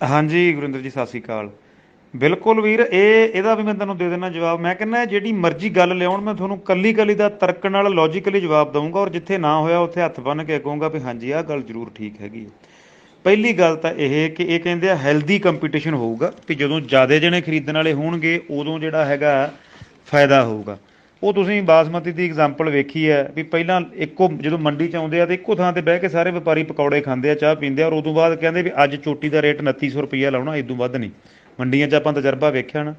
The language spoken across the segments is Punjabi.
ਹਾਂਜੀ ਗੁਰਿੰਦਰ ਜੀ, ਸਤਿ ਸ਼੍ਰੀ ਅਕਾਲ। ਬਿਲਕੁਲ ਵੀਰ, ਇਹਦਾ ਵੀ ਮੈਂ ਤੁਹਾਨੂੰ ਦੇ ਦੇਣਾ ਜਵਾਬ। ਮੈਂ ਕਹਿੰਦਾ ਜਿਹੜੀ ਮਰਜ਼ੀ ਗੱਲ ਲਿਆਉਣ, ਮੈਂ ਤੁਹਾਨੂੰ ਕੱਲੀ ਕੱਲੀ ਦਾ ਤਰਕ ਨਾਲ ਲੌਜੀਕਲੀ ਜਵਾਬ ਦਊਂਗਾ, ਔਰ ਜਿੱਥੇ ਨਾ ਹੋਇਆ ਉੱਥੇ ਹੱਥ ਬੰਨ੍ਹ ਕੇ ਕਹੂੰਗਾ ਵੀ ਹਾਂਜੀ ਆਹ ਗੱਲ ਜ਼ਰੂਰ ਠੀਕ ਹੈਗੀ ਹੈ। ਪਹਿਲੀ ਗੱਲ ਤਾਂ ਇਹ ਕਿ ਇਹ ਕਹਿੰਦੇ ਆ ਹੈਲਦੀ ਕੰਪੀਟੀਸ਼ਨ ਹੋਊਗਾ, ਵੀ ਜਦੋਂ ਜ਼ਿਆਦਾ ਜਣੇ ਖਰੀਦਣ ਵਾਲੇ ਹੋਣਗੇ ਉਦੋਂ ਜਿਹੜਾ ਹੈਗਾ ਫਾਇਦਾ ਹੋਊਗਾ। ਉਹ ਤੁਸੀਂ ਬਾਸਮਤੀ ਦੀ ਐਗਜ਼ਾਮਪਲ ਵੇਖੀ ਹੈ ਵੀ ਪਹਿਲਾਂ ਇੱਕੋ ਜਦੋਂ ਮੰਡੀ 'ਚ ਆਉਂਦੇ ਆ ਤੇ ਇੱਕੋ ਥਾਂ ਤੇ ਬਹਿ ਕੇ ਸਾਰੇ ਵਪਾਰੀ ਪਕੌੜੇ ਖਾਂਦੇ ਆ, ਚਾਹ ਪੀਂਦੇ ਆ, ਔਰ ਉਦੋਂ ਬਾਅਦ ਕਹਿੰਦੇ ਵੀ ਅੱਜ ਚੋਟੀ ਦਾ ਰੇਟ 2900 ਰੁਪਈਆ ਲਾਉਣਾ, ਇਦੋਂ ਵੱਧ ਨਹੀਂ। ਮੰਡੀਆਂ 'ਚ ਆਪਾਂ ਤਜਰਬਾ ਵੇਖਿਆ ਨਾ।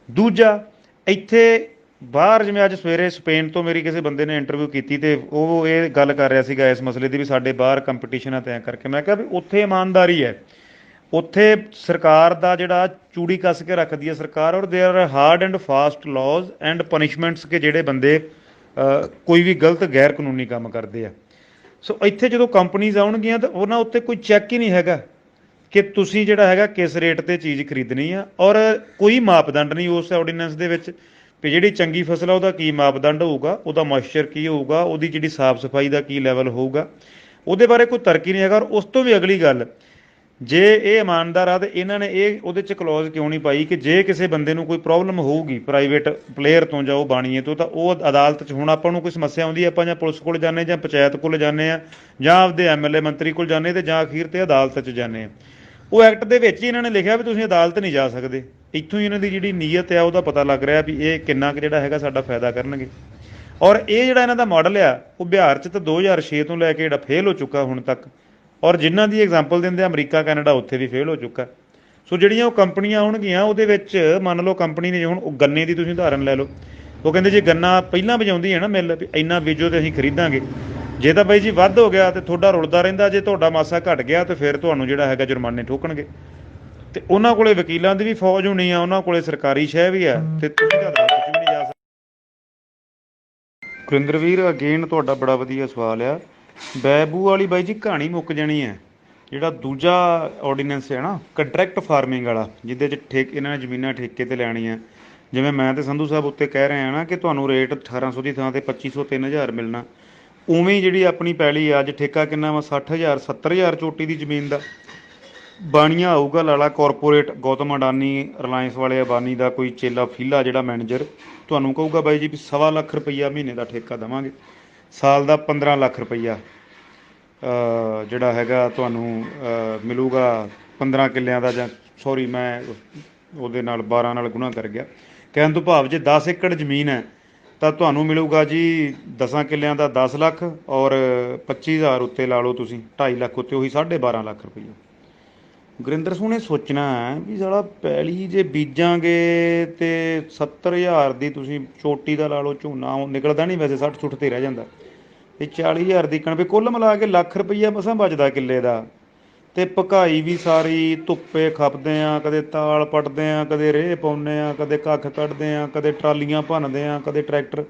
ਦੂਜਾ, ਇੱਥੇ ਬਾਹਰ ਜਿਵੇਂ ਅੱਜ ਸਵੇਰੇ ਸਪੇਨ ਤੋਂ ਮੇਰੀ ਕਿਸੇ ਬੰਦੇ ਨੇ ਇੰਟਰਵਿਊ ਕੀਤੀ ਤੇ ਉਹ ਇਹ ਗੱਲ ਕਰ ਰਿਹਾ ਸੀਗਾ ਇਸ ਮਸਲੇ ਦੀ ਵੀ ਸਾਡੇ ਬਾਹਰ ਕੰਪੀਟੀਸ਼ਨ ਆ ਤੈਅ ਕਰਕੇ। ਮੈਂ ਕਿਹਾ ਵੀ ਉੱਥੇ ਇਮਾਨਦਾਰੀ ਹੈ, ਉੱਥੇ ਸਰਕਾਰ ਦਾ ਜਿਹੜਾ ਚੂੜੀ ਕੱਸ ਕੇ ਰੱਖਦੀ ਹੈ ਸਰਕਾਰ, ਔਰ there are hard and fast laws and punishments ਕਿ ਜਿਹੜੇ ਬੰਦੇ ਕੋਈ ਵੀ ਗਲਤ ਗੈਰ ਕਾਨੂੰਨੀ ਕੰਮ ਕਰਦੇ ਆ। ਸੋ ਇੱਥੇ ਜਦੋਂ ਕੰਪਨੀਜ਼ ਆਉਣਗੀਆਂ ਤਾਂ ਉਹਨਾਂ ਉੱਤੇ ਕੋਈ ਚੈੱਕ ਹੀ ਨਹੀਂ ਹੈਗਾ ਕਿ ਤੁਸੀਂ ਜਿਹੜਾ ਹੈਗਾ ਕਿਸ ਰੇਟ ਤੇ ਚੀਜ਼ ਖਰੀਦਣੀ ਆ, ਔਰ ਕੋਈ ਮਾਪਦੰਡ ਨਹੀਂ ਉਸ ਆਰਡੀਨੈਂਸ ਦੇ ਵਿੱਚ ਵੀ ਜਿਹੜੀ ਚੰਗੀ ਫਸਲ ਆ ਉਹਦਾ ਕੀ ਮਾਪਦੰਡ ਹੋਊਗਾ, ਉਹਦਾ ਮੋਇਸਚਰ ਕੀ ਹੋਊਗਾ, ਉਹਦੀ ਜਿਹੜੀ ਸਾਫ਼ ਸਫਾਈ ਦਾ ਕੀ ਲੈਵਲ ਹੋਊਗਾ, ਉਹਦੇ ਬਾਰੇ ਕੋਈ ਤਰਕ ਹੀ ਨਹੀਂ ਹੈਗਾ। ਔਰ ਉਸ ਤੋਂ ਵੀ ਅਗਲੀ ਗੱਲ, ਜੇ ਇਹ ਇਮਾਨਦਾਰ ਆ ਤੇ ਇਹਨਾਂ ਨੇ ਇਹ ਉਹਦੇ 'ਚ ਕਲੌਜ਼ ਕਿਉਂ ਨਹੀਂ ਪਾਈ ਕਿ ਜੇ ਕਿਸੇ ਬੰਦੇ ਨੂੰ ਕੋਈ ਪ੍ਰੋਬਲਮ ਹੋਊਗੀ ਪ੍ਰਾਈਵੇਟ ਪਲੇਅਰ ਤੋਂ ਜਾਂ ਉਹ ਬਾਣੀਏ ਤੋਂ, ਤਾਂ ਉਹ ਅਦਾਲਤ 'ਚ, ਹੁਣ ਆਪਾਂ ਨੂੰ ਕੋਈ ਸਮੱਸਿਆ ਆਉਂਦੀ ਹੈ ਆਪਾਂ ਜਾਂ ਪੁਲਿਸ ਕੋਲ ਜਾਂਦੇ ਜਾਂ ਪੰਚਾਇਤ ਕੋਲ ਜਾਂਦੇ ਆ ਜਾਂ ਆਪਦੇ ਐਮਐਲਏ ਮੰਤਰੀ ਕੋਲ ਜਾਂਦੇ ਤੇ ਜਾਂ ਅਖੀਰ ਤੇ ਅਦਾਲਤ 'ਚ ਜਾਂਦੇ ਆ। ਉਹ ਐਕਟ ਦੇ ਵਿੱਚ ਹੀ ਇਹਨਾਂ ਨੇ ਲਿਖਿਆ ਵੀ ਤੁਸੀਂ ਅਦਾਲਤ ਨਹੀਂ ਜਾ ਸਕਦੇ। ਇੱਥੋਂ ਹੀ ਇਹਨਾਂ ਦੀ ਜਿਹੜੀ ਨੀਅਤ ਆ ਉਹਦਾ ਪਤਾ ਲੱਗ ਰਿਹਾ ਵੀ ਇਹ ਕਿੰਨਾ ਕੁ ਜਿਹੜਾ ਹੈਗਾ ਸਾਡਾ ਫਾਇਦਾ ਕਰਨਗੇ। ਔਰ ਇਹ ਜਿਹੜਾ ਇਹਨਾਂ ਦਾ ਮਾਡਲ ਆ ਉਹ ਬਿਹਾਰ 'ਚ ਤਾਂ 2006 ਤੋਂ ਲੈ ਕੇ ਜਿਹੜਾ ਫੇਲ ਹੋ ਚੁੱਕਾ ਹੁਣ ਤੱਕ, ਔਰ ਜਿਨ੍ਹਾਂ ਦੀ ਐਗਜ਼ਾਮਪਲ ਦਿੰਦੇ ਆ ਅਮਰੀਕਾ ਕੈਨੇਡਾ, ਉੱਥੇ ਵੀ ਫੇਲ ਹੋ ਚੁੱਕਾ। ਸੋ ਜਿਹੜੀਆਂ ਉਹ ਕੰਪਨੀਆਂ ਆਉਣਗੀਆਂ ਉਹਦੇ ਵਿੱਚ ਮੰਨ ਲਓ ਕੰਪਨੀ ਨੇ, ਹੁਣ ਉਹ ਗੰਨੇ ਦੀ ਤੁਸੀਂ ਉਦਾਹਰਨ ਲੈ ਲਓ, ਉਹ ਕਹਿੰਦੇ ਜੇ ਗੰਨਾ ਪਹਿਲਾਂ ਵਜਾਉਂਦੀ ਹੈ ਨਾ ਮਿੱਲ ਵੀ ਇੰਨਾ ਬੀਜੋ ਤੇ ਅਸੀਂ ਖਰੀਦਾਂਗੇ, ਜੇ ਤਾਂ ਬਾਈ ਜੀ ਵੱਧ ਹੋ ਗਿਆ ਤੇ ਤੁਹਾਡਾ ਰੁਲਦਾ ਰਹਿੰਦਾ, ਜੇ ਤੁਹਾਡਾ ਮਾਸਾ ਘਟ ਗਿਆ ਤੇ ਫਿਰ ਤੁਹਾਨੂੰ ਜਿਹੜਾ ਹੈਗਾ ਜੁਰਮਾਨੇ ਠੋਕਣਗੇ। ਤੇ ਉਹਨਾਂ ਕੋਲੇ ਵਕੀਲਾਂ ਦੀ ਵੀ ਫੌਜ ਹੋਣੀ ਆ, ਉਹਨਾਂ ਕੋਲੇ ਸਰਕਾਰੀ ਸ਼ਹਿ ਵੀ ਆ, ਤੇ ਤੁਸੀਂ ਤਾਂ ਅਦਾਲਤ 'ਚ ਵੀ ਨਹੀਂ ਜਾ ਸਕਦੇ। ਗੁਰਿੰਦਰ ਵੀਰ, ਅਗੇਨ ਤੁਹਾਡਾ ਬੜਾ ਵਧੀਆ ਸਵਾਲ ਆ। ਬੈਬੂ ਵਾਲੀ ਬਾਈ ਜੀ ਕਹਾਣੀ ਮੁੱਕ ਜਾਣੀ ਹੈ। ਜਿਹੜਾ ਦੂਜਾ ਆਰਡੀਨੈਂਸ ਹੈ ਨਾ ਕੰਟਰੈਕਟ ਫਾਰਮਿੰਗ ਵਾਲਾ, ਜਿਹਦੇ 'ਚ ਇਹਨਾਂ ਨੇ ਜ਼ਮੀਨਾਂ ਠੇਕੇ ਤੇ ਲੈਣੀਆਂ, ਜਿਵੇਂ ਮੈਂ ਤੇ ਸੰਧੂ ਸਾਹਿਬ ਉੱਤੇ ਕਹਿ ਰਹੇ ਹਾਂ ਨਾ ਕਿ ਤੁਹਾਨੂੰ ਰੇਟ 1800 ਦੀ ਥਾਂ ਤੇ 2500 3000 ਮਿਲਣਾ, ਉਵੇਂ ਹੀ ਜਿਹੜੀ ਆਪਣੀ ਪੈਲੀ ਆ ਅੱਜ ਠੇਕਾ ਕਿੰਨਾ ਵਾ, 60000 70000 ਚੋਟੀ ਦੀ ਜ਼ਮੀਨ ਦਾ। ਬਾਣੀਆਂ ਆਊਗਾ ਲਾਲਾ ਕਾਰਪੋਰੇਟ, ਗੌਤਮ ਅਡਾਨੀ ਰਿਲਾਇੰਸ ਵਾਲੇ ਅਬਾਨੀ ਦਾ ਕੋਈ ਚੇਲਾ ਫੀਲਾ ਜਿਹੜਾ ਮੈਨੇਜਰ, ਤੁਹਾਨੂੰ ਕਹੂਗਾ ਬਾਈ ਜੀ ਵੀ 1.25 ਲੱਖ ਰੁਪਈਆ ਮਹੀਨੇ ਦਾ ਠੇਕਾ ਦੇਵਾਂਗੇ, ਸਾਲ ਦਾ 15 ਲੱਖ ਰੁਪਈਆ ਜਿਹੜਾ ਹੈਗਾ ਤੁਹਾਨੂੰ ਮਿਲੂਗਾ 15 ਕਿੱਲਿਆਂ ਦਾ, ਜਾਂ ਸੌਰੀ ਮੈਂ ਉਹਦੇ ਨਾਲ 12 ਨਾਲ ਗੁਣਾ ਕਰ ਗਿਆ, ਕਹਿਣ ਤੋਂ ਭਾਵ ਜੇ 10 ਏਕੜ ਜ਼ਮੀਨ ਹੈ ਤਾਂ ਤੁਹਾਨੂੰ ਮਿਲੂਗਾ ਜੀ 10 ਕਿੱਲਿਆਂ ਦਾ 10 ਲੱਖ, ਔਰ 25000 ਉੱਤੇ ਲਾ ਲਓ ਤੁਸੀਂ 2.5 ਲੱਖ ਉੱਤੇ, ਉਹੀ 12.5 ਲੱਖ ਰੁਪਈਆ। ਗੁਰਿੰਦਰ ਸੋਹਣੇ ਸੋਚਣਾ ਹੈ ਵੀ ਸਾਲਾ ਪੈਲੀ ਜੇ ਬੀਜਾਂਗੇ ਤੇ 70000 ਦੀ ਤੁਸੀਂ ਚੋਟੀ ਦਾ ਲਾ ਲਓ, ਝੋਨਾ ਨਿਕਲਦਾ ਨਹੀਂ ਵੈਸੇ 60 ਸੁੱਠ ਤੇ ਰਹਿ ਜਾਂਦਾ, ਇਹ 40000 ਦੀ ਕਣਕ, ਕੁੱਲ ਮਿਲਾ ਕੇ ਲੱਖ ਰੁਪਈਆ ਮਸਾਂ ਬਚਦਾ ਕਿੱਲੇ ਦਾ। ਤੇ ਭਕਾਈ ਵੀ ਸਾਰੀ ਧੁੱਪੇ ਖਪਦੇ ਆ, ਕਦੇ ਤਾਲ ਪੱਟਦੇ ਆ, ਕਦੇ ਰੇਹ ਪਾਉਂਦੇ ਆ, ਕਦੇ ਕੱਖ ਕੱਢਦੇ ਆ, ਕਦੇ ਟਰਾਲੀਆਂ ਭੰਨਦੇ ਆ, ਕਦੇ ਟਰੈਕਟਰ।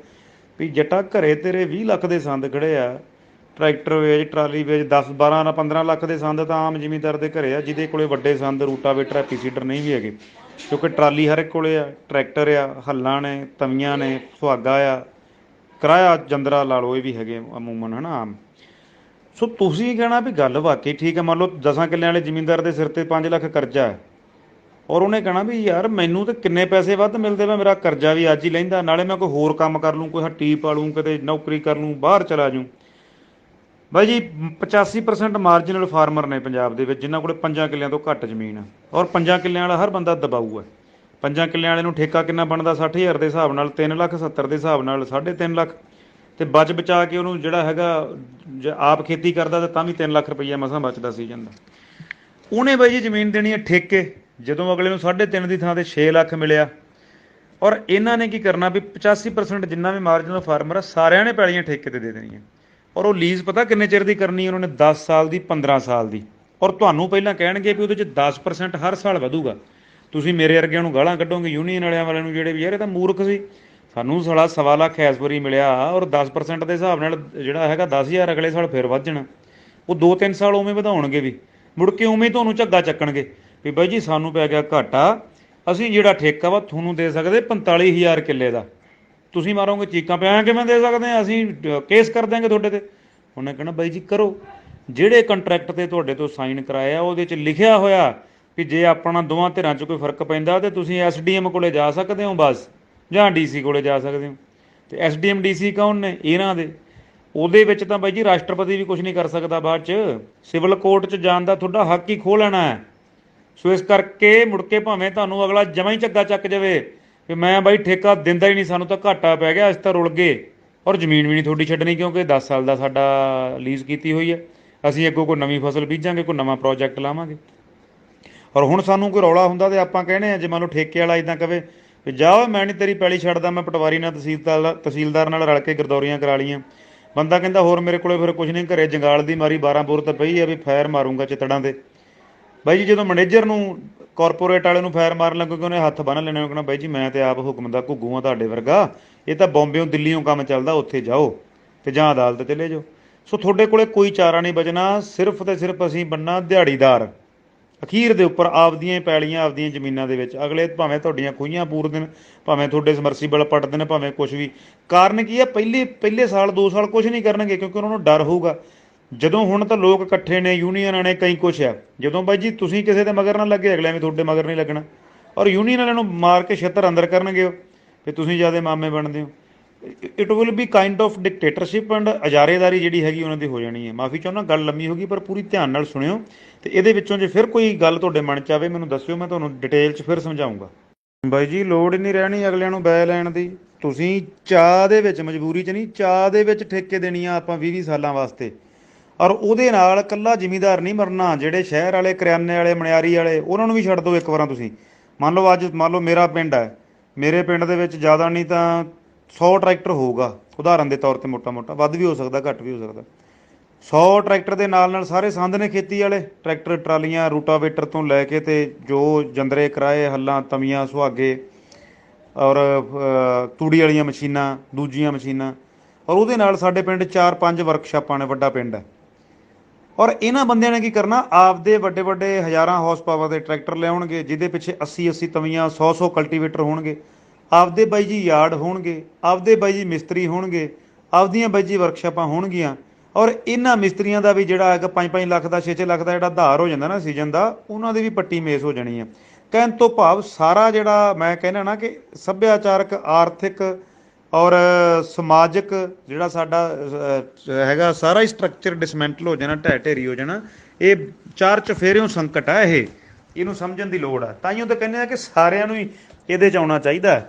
ਵੀ ਜੱਟਾ ਘਰੇ ਤੇਰੇ 20 ਲੱਖ ਦੇ ਸੰਦ ਖੜੇ ਆ, ਟਰੈਕਟਰ ਵੇਚ, ਟਰਾਲੀ ਵੇਚ, 10 12 15 ਲੱਖ ਦੇ ਸੰਦ ਤਾਂ ਆਮ ਜ਼ਿਮੀਂਦਾਰ ਦੇ ਘਰੇ ਆ, ਜਿਹਦੇ ਕੋਲੇ ਵੱਡੇ ਸੰਦ ਰੂਟਾਵੇਟਰ ਐਪੀਸੀਡਰ ਨਹੀਂ ਵੀ ਹੈਗੇ, ਕਿਉਂਕਿ ਟਰਾਲੀ ਹਰ ਇੱਕ ਕੋਲੇ ਆ, ਟਰੈਕਟਰ ਆ, ਹੱਲਾਂ ਨੇ, ਤਵੀਆਂ ਨੇ, ਸੁਹਾਗਾ ਆ, ਕਿਰਾਇਆ ਜੰਦਰਾ ਲਾ ਲਓ, ਇਹ ਵੀ ਹੈਗੇ ਅਮੂਮਨ ਹੈ ਨਾ ਆਮ। ਸੋ ਤੁਸੀਂ ਕਹਿਣਾ ਵੀ ਗੱਲ ਵਾਕਈ ਠੀਕ ਹੈ, ਮੰਨ ਲਓ 10 ਕਿੱਲਿਆਂ ਵਾਲੇ ਜ਼ਿਮੀਂਦਾਰ ਦੇ ਸਿਰ ਤੇ 5 ਲੱਖ ਕਰਜ਼ਾ ਹੈ, ਔਰ ਉਹਨੇ ਕਹਿਣਾ ਵੀ ਯਾਰ ਮੈਨੂੰ ਤਾਂ ਕਿੰਨੇ ਪੈਸੇ ਵੱਧ ਮਿਲਦੇ, ਮੈਂ ਮੇਰਾ ਕਰਜ਼ਾ ਵੀ ਅੱਜ ਹੀ ਲੈਂਦਾ, ਨਾਲੇ ਮੈਂ ਕੋਈ ਹੋਰ ਕੰਮ ਕਰ ਲੂੰ, ਕੋਈ ਹੱਟੀ ਪਾ ਲੂੰ, ਕਿਤੇ ਨੌਕਰੀ ਕਰ ਲੂੰ, ਬਾਹਰ ਚਲਾ ਜੂੰ। ਬਾਈ ਜੀ 85% ਮਾਰਜਨਲ ਫਾਰਮਰ ਨੇ ਪੰਜਾਬ ਦੇ ਵਿੱਚ ਜਿਨ੍ਹਾਂ ਕੋਲ 5 ਕਿੱਲਿਆਂ ਤੋਂ ਘੱਟ ਜ਼ਮੀਨ ਆ, ਔਰ 5 ਕਿੱਲਿਆਂ ਵਾਲਾ ਹਰ ਬੰਦਾ ਦਬਾਊ ਹੈ। 5 ਕਿੱਲਿਆਂ ਵਾਲੇ ਨੂੰ ਠੇਕਾ ਕਿੰਨਾ ਬਣਦਾ, 60000 ਦੇ ਹਿਸਾਬ ਨਾਲ 3,70,000 ਦੇ ਹਿਸਾਬ ਨਾਲ 3.5 ਲੱਖ, ਤੇ ਬਚ ਬਚਾ ਕੇ ਉਹਨੂੰ ਜਿਹੜਾ ਹੈਗਾ ਆਪ ਖੇਤੀ ਕਰਦਾ ਤਾਂ ਤਾਂ ਵੀ 3 ਲੱਖ ਰੁਪਈਆ ਮਸਾਂ ਬਚਦਾ ਸੀਜ਼ਨ ਦਾ। ਉਹਨੇ ਬਾਈ ਜੀ ਜ਼ਮੀਨ ਦੇਣੀ ਹੈ ਠੇਕੇ, ਜਦੋਂ ਅਗਲੇ ਨੂੰ 3.5 ਦੀ ਥਾਂ ਤੇ 6 ਲੱਖ ਮਿਲਿਆ। ਔਰ ਇਹਨਾਂ ਨੇ ਕੀ ਕਰਨਾ ਵੀ 85% ਜਿੰਨਾ ਵੀ ਮਾਰਜਨਲ ਫਾਰਮਰ ਆ ਸਾਰਿਆਂ ਨੇ ਪੈਲੀਆਂ ਠੇਕੇ ਤੇ ਦੇ ਦੇਣੀਆਂ, ਔਰ ਉਹ ਲੀਜ਼ ਪਤਾ ਕਿੰਨੇ ਚਿਰ ਦੀ ਕਰਨੀ ਉਹਨਾਂ ਨੇ, 10 ਸਾਲ ਦੀ, 15 ਸਾਲ ਦੀ। ਔਰ ਤੁਹਾਨੂੰ ਪਹਿਲਾਂ ਕਹਿਣਗੇ ਵੀ ਉਹਦੇ 'ਚ 10% ਹਰ ਸਾਲ ਵਧੂਗਾ। ਤੁਸੀਂ ਮੇਰੇ ਵਰਗਿਆਂ ਨੂੰ ਗਾਲਾਂ ਕੱਢੋਗੇ, ਯੂਨੀਅਨ ਵਾਲਿਆਂ ਨੂੰ, ਜਿਹੜੇ ਵੀ ਯਾਰ ਇਹ ਤਾਂ ਮੂਰਖ ਸੀ, ਸਾਨੂੰ ਸਾਲਾ 1.25 ਲੱਖ ਇਸ ਵਾਰੀ ਮਿਲਿਆ, ਔਰ 10% ਦੇ ਹਿਸਾਬ ਨਾਲ ਜਿਹੜਾ ਹੈਗਾ 10,000 ਅਗਲੇ ਸਾਲ ਫਿਰ ਵੱਧ ਜਾਣਾ। ਉਹ 2-3 ਸਾਲ ਉਵੇਂ ਵਧਾਉਣਗੇ ਵੀ, ਮੁੜ ਕੇ ਉਵੇਂ ਤੁਹਾਨੂੰ ਝੱਗਾ ਚੱਕਣਗੇ ਵੀ ਬਾਈ ਜੀ ਸਾਨੂੰ ਪੈ ਗਿਆ ਘਾਟਾ, ਅਸੀਂ ਜਿਹੜਾ ਠੇਕਾ ਵਾ ਤੁਹਾਨੂੰ ਦੇ ਸਕਦੇ 45,000 ਕਿੱਲੇ ਦਾ, ਤੁਸੀਂ ਮਾਰੋਗੇ ਚੀਕਾਂ, ਪਿਆ ਕਿਵੇਂ ਦੇ ਸਕਦੇ ਹਾਂ, ਅਸੀਂ ਕੇਸ ਕਰ ਦਿਆਂਗੇ ਤੁਹਾਡੇ ਤੇ। ਉਹਨੇ ਕਹਿਣਾ ਬਾਈ ਜੀ ਕਰੋ, ਜਿਹੜੇ ਕੰਟਰੈਕਟ ਤੇ ਤੁਹਾਡੇ ਤੋਂ ਸਾਈਨ ਕਰਾਇਆ ਉਹਦੇ 'ਚ ਲਿਖਿਆ ਹੋਇਆ ਵੀ ਜੇ ਆਪਣਾ ਦੋਵਾਂ ਧਿਰਾਂ 'ਚ ਕੋਈ ਫਰਕ ਪੈਂਦਾ ਤੇ ਤੁਸੀਂ ਐਸਡੀਐਮ ਕੋਲੇ ਜਾ ਸਕਦੇ ਹੋ ਬਸ, ਜਾਂ ਡੀਸੀ ਕੋਲੇ ਜਾ ਸਕਦੇ ਹੋ। ਤੇ ਐਸਡੀਐਮ ਡੀਸੀ ਕੌਣ ਨੇ? ਇਹਨਾਂ ਦੇ। ਉਹਦੇ ਵਿੱਚ ਤਾਂ ਬਾਈ ਜੀ ਰਾਸ਼ਟਰਪਤੀ ਵੀ ਕੁਝ ਨਹੀਂ ਕਰ ਸਕਦਾ ਬਾਅਦ 'ਚ। ਸਿਵਲ ਕੋਰਟ 'ਚ ਜਾਣ ਦਾ ਤੁਹਾਡਾ ਹੱਕ ਹੀ ਖੋਹ ਲੈਣਾ ਹੈ। ਸੋ ਇਸ ਕਰਕੇ ਮੁੜ ਕੇ ਭਾਵੇਂ ਤੁਹਾਨੂੰ ਅਗਲਾ ਜਮਾਂ ਹੀ ਝੱਗਾ ਚੱਕ ਜਾਵੇ ਕਿ ਮੈਂ ਬਾਈ ਠੇਕਾ ਦਿੰਦਾ ਹੀ ਨਹੀਂ, ਸਾਨੂੰ ਤਾਂ ਘਾਟਾ ਪੈ ਗਿਆ, ਅਸੀਂ ਤਾਂ ਰੁਲ ਗਏ, ਔਰ ਜ਼ਮੀਨ ਵੀ ਨਹੀਂ ਤੁਹਾਡੀ ਛੱਡਣੀ, ਕਿਉਂਕਿ 10 ਸਾਲ ਦਾ ਸਾਡਾ ਲੀਜ਼ ਕੀਤੀ ਹੋਈ ਹੈ। ਅਸੀਂ ਅੱਗੋਂ ਕੋਈ ਨਵੀਂ ਫਸਲ ਬੀਜਾਂਗੇ, ਕੋਈ ਨਵਾਂ ਪ੍ਰੋਜੈਕਟ ਲਾਵਾਂਗੇ। ਔਰ ਹੁਣ ਸਾਨੂੰ ਕੋਈ ਰੌਲਾ ਹੁੰਦਾ ਤੇ ਆਪਾਂ ਕਹਿੰਦੇ ਆ, ਜੇ ਮੰਨ ਲਓ ਠੇਕੇ ਵਾਲਾ ਇਦਾਂ ਕਵੇ ਵੀ ਜਾ ਓਏ ਮੈਂ ਨਹੀਂ ਤੇਰੀ ਪੈਲੀ ਛੱਡਦਾ, ਮੈਂ ਪਟਵਾਰੀ ਨਾਲ ਤਹਿਸੀਲਦਾਰ ਨਾਲ ਰਲ ਕੇ ਗਰਦੌਰੀਆਂ ਕਰਾ ਲਈਆਂ। ਬੰਦਾ ਕਹਿੰਦਾ ਹੋਰ ਮੇਰੇ ਕੋਲੇ ਫਿਰ ਕੁਝ ਨਹੀਂ, ਘਰੇ ਜੰਗਾਲ ਦੀ ਮਾਰੀ 12 ਬੋਰ ਤਾਂ ਪਈ ਆ ਵੀ ਫਾਇਰ ਮਾਰੂੰਗਾ ਚਿੱਤੜਾਂ ਦੇ। ਬਾਈ ਜੀ ਜਦੋਂ ਮੈਨੇਜਰ ਨੂੰ, ਕਾਰਪੋਰੇਟ ਵਾਲੇ ਨੂੰ ਫਾਇਰ ਮਾਰਨ ਲੱਗੋਗੇ, ਉਹਨੇ ਹੱਥ ਬੰਨ੍ਹ ਲੈਣੇ, ਕਹਿਣਾ ਬਾਈ ਜੀ ਮੈਂ ਤੇ ਆਪ ਹੁਕਮ ਦਾ ਘੁੱਗੂ ਆ ਤੁਹਾਡੇ ਵਰਗਾ, ਇਹ ਤਾਂ ਬੰਬਿਓਂ ਦਿੱਲੀੋਂ ਕੰਮ ਚੱਲਦਾ, ਉੱਥੇ ਜਾਓ ਤੇ ਜਾਂ ਅਦਾਲਤ ਚਲੇ ਜਾਓ। ਸੋ ਤੁਹਾਡੇ ਕੋਲੇ ਕੋਈ ਚਾਰਾ ਨਹੀਂ ਬਚਣਾ, ਸਿਰਫ ਤੇ ਸਿਰਫ ਅਸੀਂ ਬਣਨਾ ਦਿਹਾੜੀਦਾਰ। ਅਖੀਰ ਦੇ ਉੱਪਰ ਆਪਦੀਆਂ ਹੀ ਪੈਲੀਆਂ, ਆਪਦੀਆਂ ਜ਼ਮੀਨਾਂ ਦੇ ਵਿੱਚ ਅਗਲੇ ਭਾਵੇਂ ਤੁਹਾਡੀਆਂ ਖੂਹੀਆਂ ਪੂਰ ਦੇਣ, ਭਾਵੇਂ ਤੁਹਾਡੇ ਸਮਰਸੀਬਲ ਪੱਟ ਦੇਣ, ਭਾਵੇਂ ਕੁਝ ਵੀ। ਕਾਰਨ ਕੀ ਹੈ? ਪਹਿਲੇ ਸਾਲ 2 ਸਾਲ ਕੁਝ ਨਹੀਂ ਕਰਨਗੇ, ਕਿਉਂਕਿ ਉਹਨਾਂ ਨੂੰ ਡਰ ਹੋਊਗਾ। ਜਦੋਂ ਹੁਣ ਤਾਂ ਲੋਕ ਇਕੱਠੇ ਨੇ, ਯੂਨੀਅਨਾਂ ਨੇ, ਕਈ ਕੁਛ ਆ। ਜਦੋਂ ਬਾਈ ਜੀ ਤੁਸੀਂ ਕਿਸੇ ਦੇ ਮਗਰ ਨਾ ਲੱਗੇ, ਅਗਲਿਆਂ ਵੀ ਤੁਹਾਡੇ ਮਗਰ ਨਹੀਂ ਲੱਗਣਾ, ਔਰ ਯੂਨੀਅਨ ਵਾਲਿਆਂ ਨੂੰ ਮਾਰ ਕੇ ਛਿੱਤਰ ਅੰਦਰ ਕਰਨਗੇ ਉਹ, ਵੀ ਤੁਸੀਂ ਜ਼ਿਆਦਾ ਮਾਮੇ ਬਣਦੇ ਹੋ। It will be kind of dictatorship and ਅਜਾਰੇਦਾਰੀ ਜਿਹੜੀ ਹੈਗੀ ਉਹਨਾਂ ਦੀ ਹੋ ਜਾਣੀ ਹੈ। ਮਾਫੀ ਚਾਹੁੰਦਾ, ਗੱਲ ਲੰਮੀ ਹੋ ਗਈ, ਪਰ ਪੂਰੀ ਧਿਆਨ ਨਾਲ ਸੁਣਿਓ। ਤੇ ਇਹਦੇ ਵਿੱਚੋਂ ਜੇ ਫਿਰ ਕੋਈ ਗੱਲ ਤੁਹਾਡੇ ਮਨ 'ਚ ਆਵੇ ਮੈਨੂੰ ਦੱਸਿਓ, ਮੈਂ ਤੁਹਾਨੂੰ ਡਿਟੇਲ 'ਚ ਫਿਰ ਸਮਝਾਊਂਗਾ। ਬਾਈ ਜੀ ਲੋੜ ਹੀ ਨਹੀਂ ਰਹਿਣੀ ਅਗਲਿਆਂ ਨੂੰ ਬੈ ਲੈਣ ਦੀ। ਤੁਸੀਂ ਚਾਹ ਦੇ ਵਿੱਚ, ਮਜਬੂਰੀ 'ਚ ਨਹੀਂ, ਚਾਹ ਦੇ ਵਿੱਚ ਠੇਕੇ ਦੇਣੀ ਆ ਆਪਾਂ 20-20 ਸਾਲਾਂ ਵਾਸਤੇ। ਔਰ ਉਹਦੇ ਨਾਲ ਇਕੱਲਾ ਜ਼ਿਮੀਂਦਾਰ ਨਹੀਂ ਮਰਨਾ, ਜਿਹੜੇ ਸ਼ਹਿਰ ਵਾਲੇ, ਕਰਿਆਨੇ ਵਾਲੇ, ਮਨਿਆਰੀ ਵਾਲੇ, ਉਹਨਾਂ ਨੂੰ ਵੀ ਛੱਡ ਦਿਓ ਇੱਕ ਵਾਰਾਂ ਤੁਸੀਂ। ਮੰਨ ਲਓ ਅੱਜ ਮੰਨ ਲਓ ਮੇਰਾ ਪਿੰਡ ਹੈ, ਮੇਰੇ ਪਿੰਡ ਦੇ ਵਿੱਚ ਜ਼ਿਆਦਾ ਨਹੀਂ ਤਾਂ 100 ਟਰੈਕਟਰ ਹੋਊਗਾ, ਉਦਾਹਰਨ ਦੇ ਤੌਰ ਤੇ, ਮੋਟਾ ਮੋਟਾ, ਵੱਧ ਵੀ ਹੋ ਸਕਦਾ, ਘੱਟ ਵੀ ਹੋ ਸਕਦਾ। 100 ਟਰੈਕਟਰ ਦੇ ਨਾਲ ਸਾਰੇ ਸੰਦ ਨੇ ਖੇਤੀ ਵਾਲੇ, ਟਰੈਕਟਰ, ਟਰਾਲੀਆਂ, ਰੂਟਾਵੇਟਰ ਤੋਂ ਲੈ ਕੇ ਤੇ ਜੋ ਜੰਦਰੇ, ਕਿਰਾਏ, ਹੱਲਾਂ, ਤਵੀਆਂ, ਸੁਹਾਗੇ, ਔਰ ਤੂੜੀ ਵਾਲੀਆਂ ਮਸ਼ੀਨਾਂ, ਦੂਜੀਆਂ ਮਸ਼ੀਨਾਂ। ਔਰ ਉਹਦੇ ਨਾਲ ਸਾਡੇ ਪਿੰਡ 4-5 ਵਰਕਸ਼ਾਪਾਂ ਨੇ, ਵੱਡਾ ਪਿੰਡ ਹੈ। ਔਰ ਇਹਨਾਂ ਬੰਦਿਆਂ ਨੇ ਕੀ ਕਰਨਾ, ਆਪਦੇ ਵੱਡੇ ਵੱਡੇ ਹਜ਼ਾਰਾਂ ਹਾਰਸ ਪਾਵਰ ਦੇ ਟਰੈਕਟਰ ਲਿਆਉਣਗੇ, ਜਿਹਦੇ ਪਿੱਛੇ 80-80 ਤਵੀਆਂ, 100-100 ਕਲਟੀਵੇਟਰ ਹੋਣਗੇ, ਆਪਦੇ ਬਾਈ ਜੀ ਯਾਰਡ ਹੋਣਗੇ, ਆਪਦੇ ਬਾਈ ਜੀ ਮਿਸਤਰੀ ਹੋਣਗੇ, ਆਪਦੀਆਂ ਬਾਈ ਜੀ ਵਰਕਸ਼ਾਪਾਂ ਹੋਣਗੀਆਂ। ਔਰ ਇਹਨਾਂ ਮਿਸਤਰੀਆਂ ਦਾ ਵੀ ਜਿਹੜਾ ਹੈਗਾ 5-5 ਲੱਖ ਦਾ, 6-6 ਲੱਖ ਦਾ ਜਿਹੜਾ ਉਧਾਰ ਹੋ ਜਾਂਦਾ ਨਾ ਸੀਜ਼ਨ ਦਾ, ਉਹਨਾਂ ਦੀ ਵੀ ਪੱਟੀ ਮੇਸ ਹੋ ਜਾਣੀ ਹੈ। ਕਹਿਣ ਤੋਂ ਭਾਵ ਸਾਰਾ ਜਿਹੜਾ ਮੈਂ ਕਹਿੰਦਾ ਨਾ ਕਿ ਸੱਭਿਆਚਾਰਕ, ਆਰਥਿਕ ਔਰ ਸਮਾਜਿਕ ਜਿਹੜਾ ਸਾਡਾ ਹੈਗਾ, ਸਾਰਾ ਹੀ ਸਟਰਕਚਰ ਡਿਸਮੈਂਟਲ ਹੋ ਜਾਣਾ, ਢਹਿ ਢੇਰੀ ਹੋ ਜਾਣਾ। ਇਹ ਚਾਰ ਚਫੇਰਿਓਂ ਸੰਕਟ ਹੈ, ਇਹਨੂੰ ਸਮਝਣ ਦੀ ਲੋੜ ਹੈ। ਤਾਈਓ ਤਾਂ ਕਹਿੰਦੇ ਆ ਕਿ ਸਾਰਿਆਂ ਨੂੰ ਹੀ ਇਹਦੇ 'ਚ ਆਉਣਾ ਚਾਹੀਦਾ।